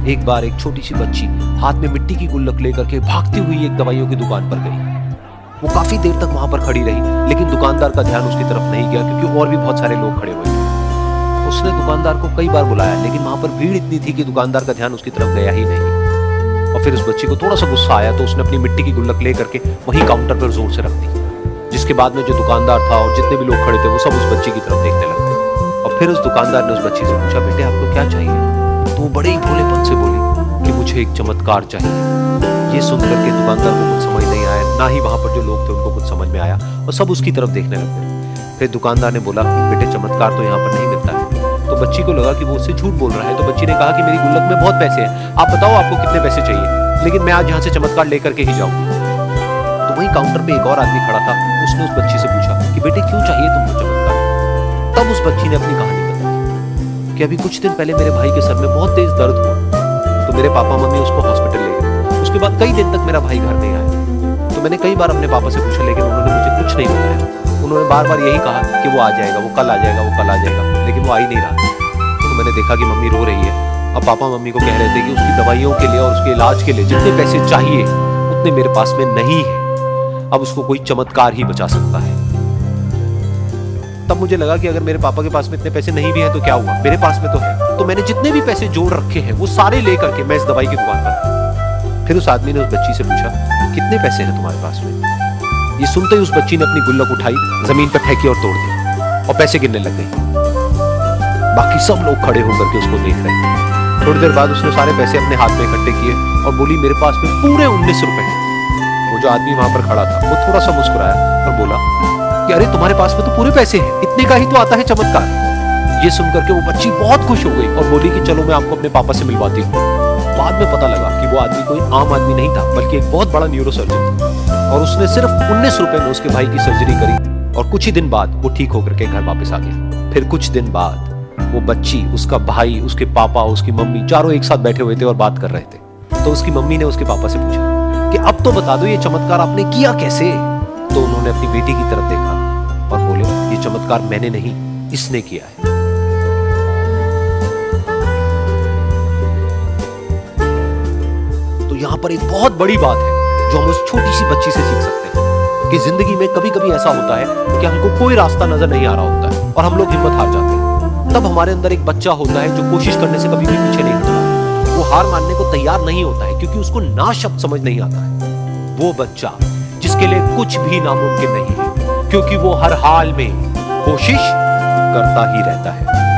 एक बार एक छोटी सी बच्ची हाथ में मिट्टी की गुल्लक लेकर के भागती हुई एक दवाइयों की दुकान पर गई। वो काफी देर तक वहां पर खड़ी रही, लेकिन दुकानदार का ध्यान उसकी तरफ नहीं गया, क्योंकि और भी बहुत सारे लोग खड़े हुए थे। उसने दुकानदार को कई बार बुलाया, लेकिन वहां पर भीड़ इतनी थी कि दुकानदार का ध्यान उसकी तरफ गया ही नहीं। और फिर उस बच्ची को थोड़ा सा गुस्सा आया, तो उसने अपनी मिट्टी की गुल्लक लेकर के वहीं काउंटर पर जोर से रख दी। जिसके बाद में जो दुकानदार था और जितने भी लोग खड़े थे वो सब उस बच्ची की तरफ देखने लगे। और फिर उस दुकानदार ने उस बच्ची से पूछा, बेटे आपको क्या चाहिए? तो वो बड़े ही भोलेपन से बोली कि मुझे एक चमत्कार चाहिए। ये सुनकर के दुकानदार को कुछ समझ नहीं आया, ना ही वहां पर जो लोग थे उनको कुछ समझ में आया, और सब उसकी तरफ देखने लगे। फिर दुकानदार ने बोला, बेटे चमत्कार तो यहाँ पर नहीं मिलता है। तो बच्ची को लगा कि वो उससे झूठ बोल रहा है, तो बच्ची ने कहा कि मेरी गुल्लक में बहुत पैसे हैं, आप बताओ आपको कितने पैसे चाहिए, लेकिन मैं आज यहाँ से चमत्कार लेकर के ही जाऊंगी। तो वहीं काउंटर पे एक और आदमी खड़ा था, उसने उस बच्ची से पूछा कि बेटे क्यों चाहिए तुमको चमत्कार? तब उस बच्ची ने अपनी कहानी बताई कि अभी कुछ दिन पहले मेरे भाई के सर में बहुत तेज दर्द हुआ, तो मेरे पापा मम्मी उसको हॉस्पिटल ले गए। उसके बाद कई दिन तक मेरा भाई घर नहीं आया। तो मैंने कई बार अपने पापा से पूछा, लेकिन उन्होंने मुझे कुछ नहीं बताया। उन्होंने बार बार यही कहा कि वो आ जाएगा, वो कल आ जाएगा, वो कल आ जाएगा, लेकिन वो आ ही नहीं रहा। तो मैंने देखा कि मम्मी रो रही है। अब पापा मम्मी को कह रहे थे कि उसकी दवाइयों के लिए और उसके इलाज के लिए जितने पैसे चाहिए उतने मेरे पास में नहीं है, अब उसको कोई चमत्कार ही बचा सकता है। तब मुझे लगा कि अगर मेरे पापा के पास में इतने पैसे नहीं भी हैं तो क्या हुआ, मेरे पास में तो है। तो मैंने जितने भी पैसे जोड़ रखे हैं वो सारे लेकर के मैं इस दवाई की दुकान पर। फिर उस आदमी ने उस बच्ची से पूछा, कितने पैसे हैं तुम्हारे पास में? ये सुनते ही उस बच्ची ने अपनी गुल्लक उठाई, जमीन पर फेंकी और तोड़ दी, और पैसे गिनने लग गई। बाकी सब लोग खड़े होकर के उसको देख रहे थे। थोड़ी देर बाद उसने सारे पैसे अपने हाथ में इकट्ठे किए और बोली, मेरे पास में पूरे 19 रुपए हैं। वो जो आदमी वहां पर खड़ा था वो थोड़ा सा मुस्कुराया और बोला कि अरे तुम्हारे पास में तो पूरे पैसे हैं, इतने का ही तो आता है चमत्कार। ये सुनकर के वो बच्ची बहुत खुश हो गई और बोली कि चलो मैं आपको अपने पापा से मिलवाती हूँ। बाद में पता लगा कि वो आदमी कोई आम आदमी नहीं था, बल्कि एक बहुत बड़ा न्यूरोसर्जन था, और उसने सिर्फ 19 रुपए में उसके भाई की सर्जरी करी, और कुछ ही दिन बाद वो ठीक होकर के घर वापस आ गया। फिर कुछ दिन बाद वो बच्ची, उसका भाई, उसके पापा, उसकी मम्मी चारों एक साथ बैठे हुए थे और बात कर रहे थे। तो उसकी मम्मी ने उसके पापा से पूछा कि अब तो बता दो ये चमत्कार आपने किया कैसे? तो उन्होंने अपनी बेटी की तरफ देखा और बोले, ये चमत्कार मैंने नहीं, इसने किया है। तो यहां पर एक बहुत बड़ी बात है जो हम उस छोटी सी बच्ची से सीख सकते हैं कि जिंदगी में कभी कभी ऐसा होता है कि हमको कोई रास्ता नजर नहीं आ रहा होता है और हम लोग हिम्मत हार जाते हैं। तब हमारे अंदर एक बच्चा होता है जो कोशिश करने से कभी भी पीछे नहीं हटता। वो हार मानने को तैयार नहीं होता है, क्योंकि उसको ना शब्द समझ नहीं आता है। वो बच्चा जिसके लिए कुछ भी नामुमकिन नहीं है, क्योंकि वो हर हाल में कोशिश करता ही रहता है।